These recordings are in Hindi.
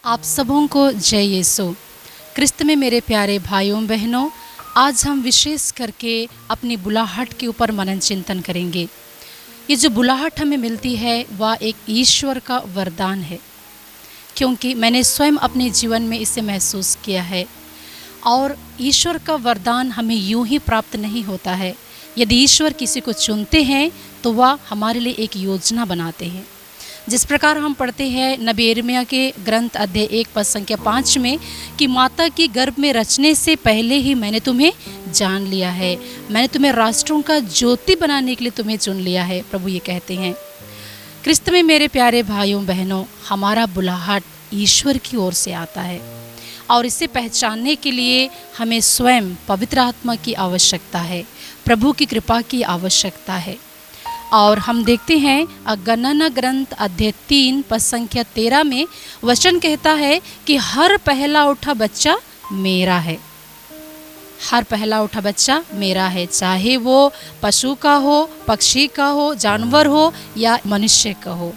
आप सबों को जय यीशु। क्रिस्त में मेरे प्यारे भाइयों बहनों, आज हम विशेष करके अपनी बुलाहट के ऊपर मनन चिंतन करेंगे। ये जो बुलाहट हमें मिलती है वह एक ईश्वर का वरदान है, क्योंकि मैंने स्वयं अपने जीवन में इसे महसूस किया है। और ईश्वर का वरदान हमें यूं ही प्राप्त नहीं होता है। यदि ईश्वर किसी को चुनते हैं तो वह हमारे लिए एक योजना बनाते हैं। जिस प्रकार हम पढ़ते हैं नबी यिर्मयाह के ग्रंथ अध्याय 1 पद संख्या 5 में कि माता की गर्भ में रचने से पहले ही मैंने तुम्हें जान लिया है, मैंने तुम्हें राष्ट्रों का ज्योति बनाने के लिए तुम्हें चुन लिया है, प्रभु ये कहते हैं। क्रिस्त में मेरे प्यारे भाइयों बहनों, हमारा बुलाहट ईश्वर की ओर से आता है और इसे पहचानने के लिए हमें स्वयं पवित्र आत्मा की आवश्यकता है, प्रभु की कृपा की आवश्यकता है। और हम देखते हैं गणना ग्रंथ अध्याय 3 पद संख्या 13 में वचन कहता है कि हर पहला उठा बच्चा मेरा है। हर पहला उठा बच्चा मेरा है, चाहे वो पशु का हो, पक्षी का हो, जानवर हो या मनुष्य का हो।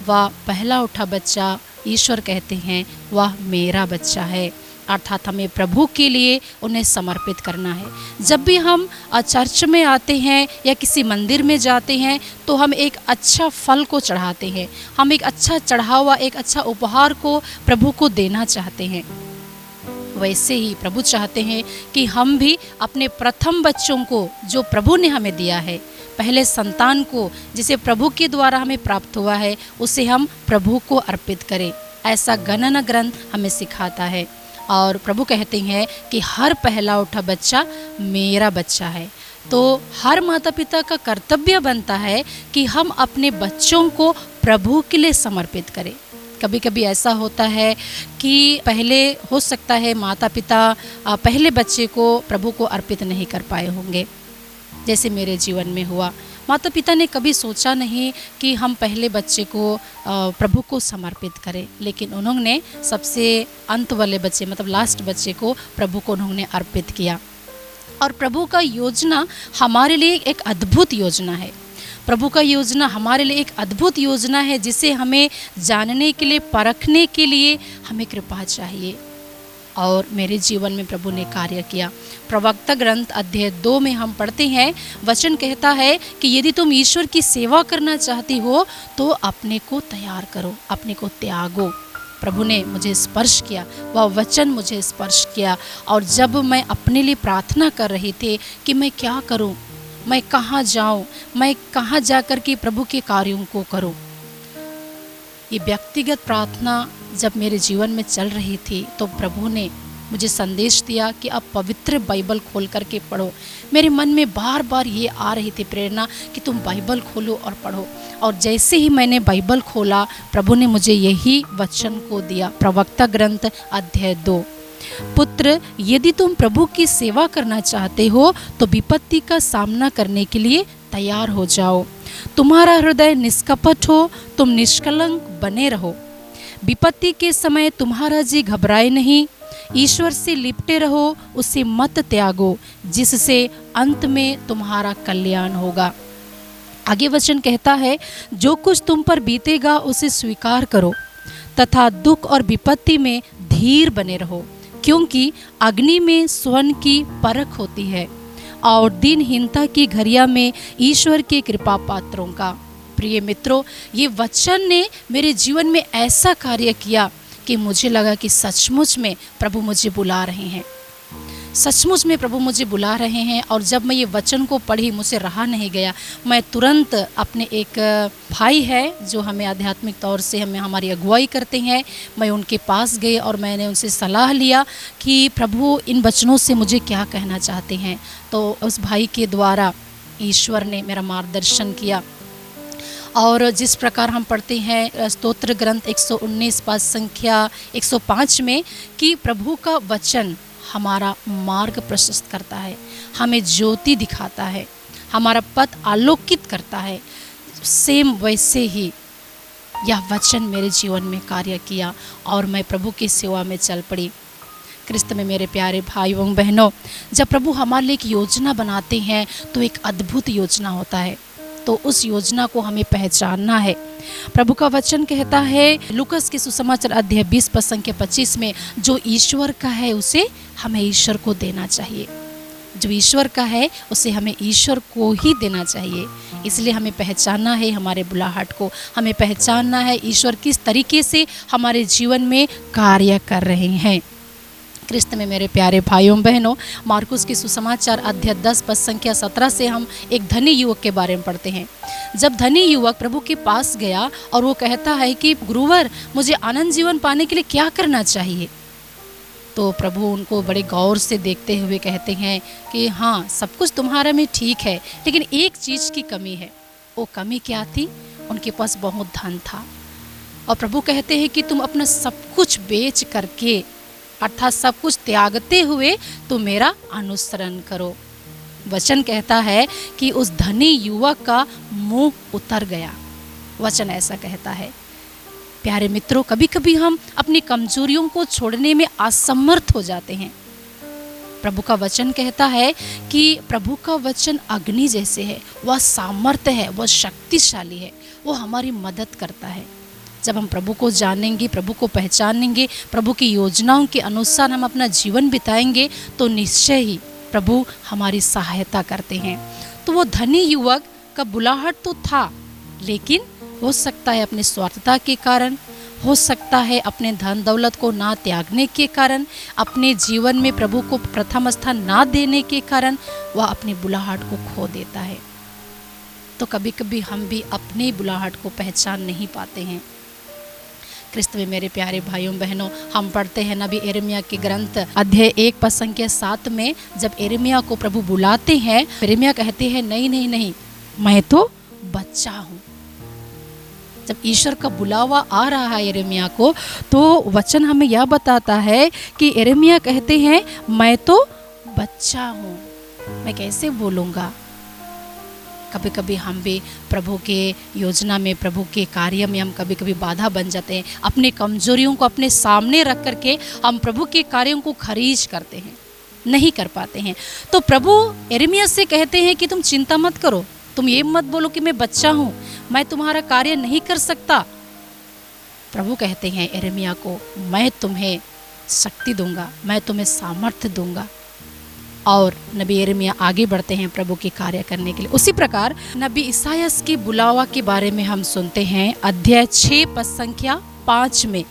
वह पहला उठा बच्चा ईश्वर कहते हैं वह मेरा बच्चा है, अर्थात हमें प्रभु के लिए उन्हें समर्पित करना है। जब भी हम चर्च में आते हैं या किसी मंदिर में जाते हैं तो हम एक अच्छा फल को चढ़ाते हैं, हम एक अच्छा चढ़ावा, एक अच्छा उपहार को प्रभु को देना चाहते हैं। वैसे ही प्रभु चाहते हैं कि हम भी अपने प्रथम बच्चों को जो प्रभु ने हमें दिया है, पहले संतान को जिसे प्रभु के द्वारा हमें प्राप्त हुआ है, उसे हम प्रभु को अर्पित करें। ऐसा गणना ग्रंथ हमें सिखाता है। और प्रभु कहते हैं कि हर पहला उठा बच्चा मेरा बच्चा है। तो हर माता पिता का कर्तव्य बनता है कि हम अपने बच्चों को प्रभु के लिए समर्पित करें। कभी कभी ऐसा होता है कि पहले हो सकता है माता पिता पहले बच्चे को प्रभु को अर्पित नहीं कर पाए होंगे, जैसे मेरे जीवन में हुआ। माता पिता ने कभी सोचा नहीं कि हम पहले बच्चे को प्रभु को समर्पित करें, लेकिन उन्होंने सबसे अंत वाले बच्चे मतलब लास्ट बच्चे को प्रभु को उन्होंने अर्पित किया। और प्रभु का योजना हमारे लिए एक अद्भुत योजना है। प्रभु का योजना हमारे लिए एक अद्भुत योजना है, जिसे हमें जानने के लिए, परखने के लिए हमें कृपा चाहिए। और मेरे जीवन में प्रभु ने कार्य किया। प्रवक्ता ग्रंथ अध्याय 2 में हम पढ़ते हैं, वचन कहता है कि यदि तुम ईश्वर की सेवा करना चाहती हो तो अपने को तैयार करो, अपने को त्यागो। प्रभु ने मुझे स्पर्श किया, वह वचन मुझे स्पर्श किया। और जब मैं अपने लिए प्रार्थना कर रही थी कि मैं क्या करूं, मैं कहाँ जाऊं, मैं कहाँ जाकर के प्रभु के कार्यों को करूं, ये व्यक्तिगत प्रार्थना जब मेरे जीवन में चल रही थी तो प्रभु ने मुझे संदेश दिया कि आप पवित्र बाइबल खोल करके पढ़ो। मेरे मन में बार बार ये आ रही थी प्रेरणा कि तुम बाइबल खोलो और पढ़ो। और जैसे ही मैंने बाइबल खोला, प्रभु ने मुझे यही वचन को दिया, प्रवक्ता ग्रंथ अध्याय 2, पुत्र यदि तुम प्रभु की सेवा करना चाहते हो तो विपत्ति का सामना करने के लिए तैयार हो जाओ। तुम्हारा हृदय निष्कपट हो, तुम निष्कलंक बने रहो। विपत्ति के समय तुम्हारा जी घबराए नहीं, ईश्वर से लिपटे रहो, उसे मत त्यागो, जिससे अंत में तुम्हारा कल्याण होगा। आगे वचन कहता है, जो कुछ तुम पर बीतेगा उसे स्वीकार करो तथा दुख और विपत्ति में धीर बने रहो, क्योंकि अग्नि में स्वर्ण की परख होती है और दिनहीनता की घड़िया में ईश्वर के कृपा पात्रों का। प्रिय मित्रों, ये वचन ने मेरे जीवन में ऐसा कार्य किया कि मुझे लगा कि सचमुच में प्रभु मुझे बुला रहे हैं, सचमुच में प्रभु मुझे बुला रहे हैं। और जब मैं ये वचन को पढ़ी, मुझसे रहा नहीं गया। मैं तुरंत अपने एक भाई है जो हमें आध्यात्मिक तौर से हमारी अगुवाई करते हैं, मैं उनके पास गई और मैंने उनसे सलाह लिया कि प्रभु इन वचनों से मुझे क्या कहना चाहते हैं। तो उस भाई के द्वारा ईश्वर ने मेरा मार्गदर्शन किया। और जिस प्रकार हम पढ़ते हैं स्तोत्र ग्रंथ 119 पद संख्या 105 में कि प्रभु का वचन हमारा मार्ग प्रशस्त करता है, हमें ज्योति दिखाता है, हमारा पथ आलोकित करता है। सेम वैसे ही यह वचन मेरे जीवन में कार्य किया और मैं प्रभु की सेवा में चल पड़ी। क्रिस्त में मेरे प्यारे भाइयों बहनों, जब प्रभु हमारे लिए एक योजना बनाते हैं तो एक अद्भुत योजना होता है। तो उस योजना को हमें पहचानना है। प्रभु का वचन कहता है लूकास के सुसमाचार अध्याय 20 पद संख्या 25 में, जो ईश्वर का है उसे हमें ईश्वर को देना चाहिए। जो ईश्वर का है उसे हमें ईश्वर को ही देना चाहिए। इसलिए हमें पहचानना है हमारे बुलाहट को, हमें पहचानना है ईश्वर किस तरीके से हमारे जीवन में कार्य कर रहे हैं। क्रिस्त में मेरे प्यारे भाइयों बहनों, मार्कुस के सुसमाचार अध्याय 10 पद संख्या 17 से हम एक धनी युवक के बारे में पढ़ते हैं। जब धनी युवक प्रभु के पास गया और वो कहता है कि गुरुवर, मुझे अनंत जीवन पाने के लिए क्या करना चाहिए, तो प्रभु उनको बड़े गौर से देखते हुए कहते हैं कि हाँ, सब कुछ तुम्हारा में ठीक है, लेकिन एक चीज़ की कमी है। वो कमी क्या थी? उनके पास बहुत धन था और प्रभु कहते हैं कि तुम अपना सब कुछ बेच करके, अर्थात सब कुछ त्यागते हुए तुम मेरा अनुसरण करो। वचन कहता है कि उस धनी युवक का मुंह उतर गया। वचन ऐसा कहता है। प्यारे मित्रों, कभी कभी हम अपनी कमजोरियों को छोड़ने में असमर्थ हो जाते हैं। प्रभु का वचन कहता है कि प्रभु का वचन अग्नि जैसे है, वह सामर्थ्य है, वह शक्तिशाली है, वो हमारी मदद करता है। जब हम प्रभु को जानेंगे, प्रभु को पहचानेंगे, प्रभु की योजनाओं के अनुसार हम अपना जीवन बिताएंगे, तो निश्चय ही प्रभु हमारी सहायता करते हैं। तो वो धनी युवक का बुलाहट तो था, लेकिन हो सकता है अपने स्वार्थता के कारण, हो सकता है अपने धन दौलत को ना त्यागने के कारण, अपने जीवन में प्रभु को प्रथम स्थान ना देने के कारण वह अपनी बुलाहट को खो देता है। तो कभी कभी हम भी अपनी बुलाहट को पहचान नहीं पाते हैं। क्रिस्त में मेरे प्यारे भाइयों बहनों, हम पढ़ते हैं नबी यिर्मयाह के ग्रंथ अध्याय 1 पद संख्या 7 में, जब यिर्मयाह को प्रभु बुलाते हैं, यिर्मयाह कहते हैं नहीं नहीं नहीं, मैं तो बच्चा हूँ। जब ईश्वर का बुलावा आ रहा है यिर्मयाह को, तो वचन हमें यह बताता है कि यिर्मयाह कहते हैं मैं तो बच्चा हूँ, मैं कैसे बोलूँगा। कभी कभी हम भी प्रभु के योजना में, प्रभु के कार्य में हम कभी कभी बाधा बन जाते हैं। अपनी कमजोरियों को अपने सामने रख करके हम प्रभु के कार्यों को खारिज करते हैं, नहीं कर पाते हैं। तो प्रभु यिर्मयाह से कहते हैं कि तुम चिंता मत करो, तुम ये मत बोलो कि मैं बच्चा हूँ, मैं तुम्हारा कार्य नहीं कर सकता। प्रभु कहते हैं यिर्मयाह को, मैं तुम्हें शक्ति दूंगा, मैं तुम्हें सामर्थ्य दूंगा। और नबी यिर्मयाह आगे बढ़ते हैं प्रभु के कार्य करने के लिए। उसी प्रकार नबी ईसायाह के बुलावा के बारे में हम सुनते हैं अध्याय 6 पद संख्या 5 में,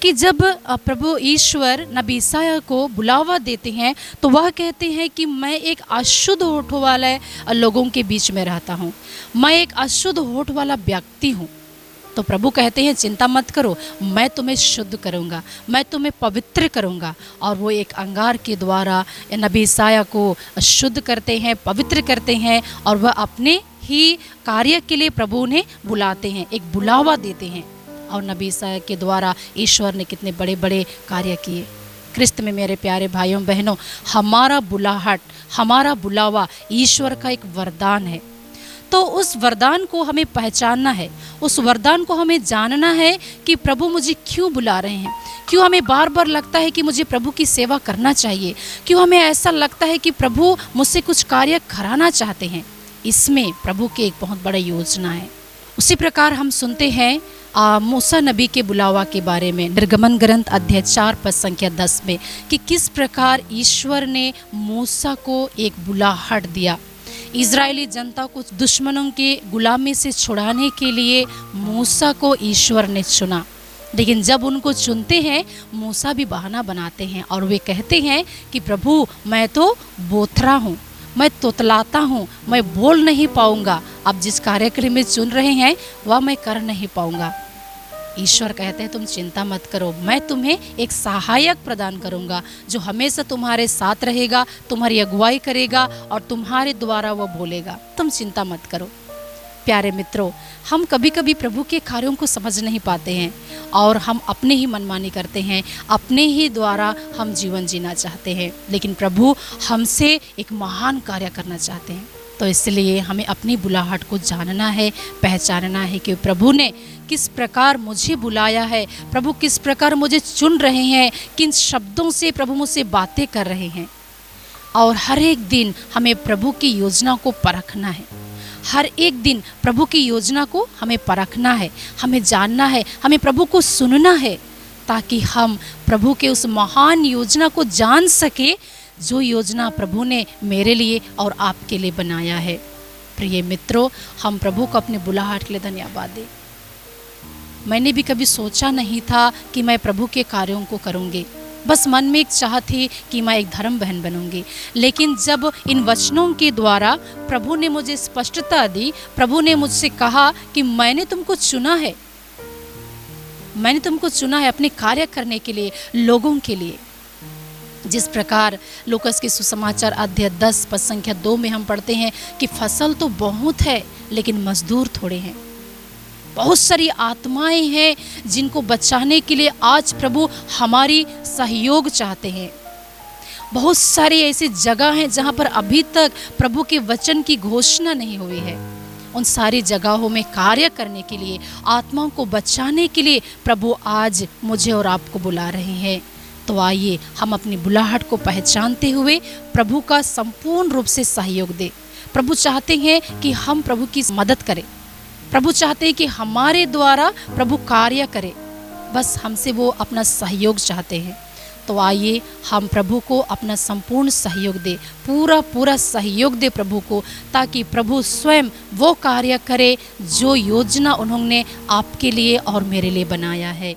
कि जब प्रभु ईश्वर नबी ईसायाह को बुलावा देते हैं तो वह कहते हैं कि मैं एक अशुद्ध होठ वाले लोगों के बीच में रहता हूँ, मैं एक अशुद्ध होठ वाला व्यक्ति हूँ। तो प्रभु कहते हैं चिंता मत करो, मैं तुम्हें शुद्ध करूँगा, मैं तुम्हें पवित्र करूँगा। और वो एक अंगार के द्वारा नबी ईसायाह को शुद्ध करते हैं, पवित्र करते हैं, और वह अपने ही कार्य के लिए प्रभु उन्हें बुलाते हैं, एक बुलावा देते हैं। और नबी ईसायाह के द्वारा ईश्वर ने कितने बड़े बड़े कार्य किए। क्रिस्त में मेरे प्यारे भाइयों बहनों, हमारा बुलाहट, हमारा बुलावा ईश्वर का एक वरदान है। तो उस वरदान को हमें पहचानना है, उस वरदान को हमें जानना है कि प्रभु मुझे क्यों बुला रहे हैं, क्यों हमें बार बार लगता है कि मुझे प्रभु की सेवा करना चाहिए, क्यों हमें ऐसा लगता है कि प्रभु मुझसे कुछ कार्य कराना चाहते हैं। इसमें प्रभु की एक बहुत बड़ा योजना है। उसी प्रकार हम सुनते हैं मूसा नबी के बुलावा के बारे में निर्गमन ग्रंथ अध्याय 4 पद संख्या 10 में, कि किस प्रकार ईश्वर ने मूसा को एक बुलाहट दिया। इजरायली जनता को दुश्मनों के गुलामी से छुड़ाने के लिए मूसा को ईश्वर ने चुना। लेकिन जब उनको चुनते हैं, मूसा भी बहाना बनाते हैं और वे कहते हैं कि प्रभु मैं तो बोथरा हूँ, मैं तोतलाता हूँ, मैं बोल नहीं पाऊँगा, आप जिस कार्यक्रम में चुन रहे हैं वह मैं कर नहीं पाऊँगा। ईश्वर कहते हैं तुम चिंता मत करो, मैं तुम्हें एक सहायक प्रदान करूंगा जो हमेशा तुम्हारे साथ रहेगा, तुम्हारी अगुवाई करेगा और तुम्हारे द्वारा वह बोलेगा, तुम चिंता मत करो। प्यारे मित्रों, हम कभी कभी प्रभु के कार्यों को समझ नहीं पाते हैं और हम अपने ही मनमानी करते हैं, अपने ही द्वारा हम जीवन जीना चाहते हैं, लेकिन प्रभु हमसे एक महान कार्य करना चाहते हैं। तो इसलिए हमें अपनी बुलाहट को जानना है, पहचानना है कि प्रभु ने किस प्रकार मुझे बुलाया है, प्रभु किस प्रकार मुझे चुन रहे हैं, किन शब्दों से प्रभु मुझसे बातें कर रहे हैं। और हर एक दिन हमें प्रभु की योजना को परखना है, हर एक दिन प्रभु की योजना को हमें परखना है, हमें जानना है, हमें प्रभु को सुनना है, ताकि हम प्रभु के उस महान योजना को जान सके जो योजना प्रभु ने मेरे लिए और आपके लिए बनाया है। प्रिय मित्रों, हम प्रभु को अपने बुलाहट के लिए धन्यवाद दें। मैंने भी कभी सोचा नहीं था कि मैं प्रभु के कार्यों को करूँगी। बस मन में एक चाह थी कि मैं एक धर्म बहन बनूंगी। लेकिन जब इन वचनों के द्वारा प्रभु ने मुझे स्पष्टता दी, प्रभु ने मुझसे कहा कि मैंने तुमको चुना है, मैंने तुमको चुना है अपने कार्य करने के लिए, लोगों के लिए। जिस प्रकार लूकास के सुसमाचार अध्याय 10 पद संख्या 2 में हम पढ़ते हैं कि फसल तो बहुत है लेकिन मजदूर थोड़े हैं। बहुत सारी आत्माएं हैं जिनको बचाने के लिए आज प्रभु हमारी सहयोग चाहते हैं। बहुत सारी ऐसी जगह हैं जहां पर अभी तक प्रभु के वचन की घोषणा नहीं हुई है। उन सारी जगहों में कार्य करने के लिए, आत्माओं को बचाने के लिए प्रभु आज मुझे और आपको बुला रहे हैं। तो आइए हम अपनी बुलाहट को पहचानते हुए प्रभु का संपूर्ण रूप से सहयोग दें। प्रभु चाहते हैं कि हम प्रभु की मदद करें। प्रभु चाहते हैं कि हमारे द्वारा प्रभु कार्य करे, बस हमसे वो अपना सहयोग चाहते हैं। तो आइए हम प्रभु को अपना संपूर्ण सहयोग दे, पूरा सहयोग दे प्रभु को, ताकि प्रभु स्वयं वो कार्य करे जो योजना उन्होंने आपके लिए और मेरे लिए बनाया है।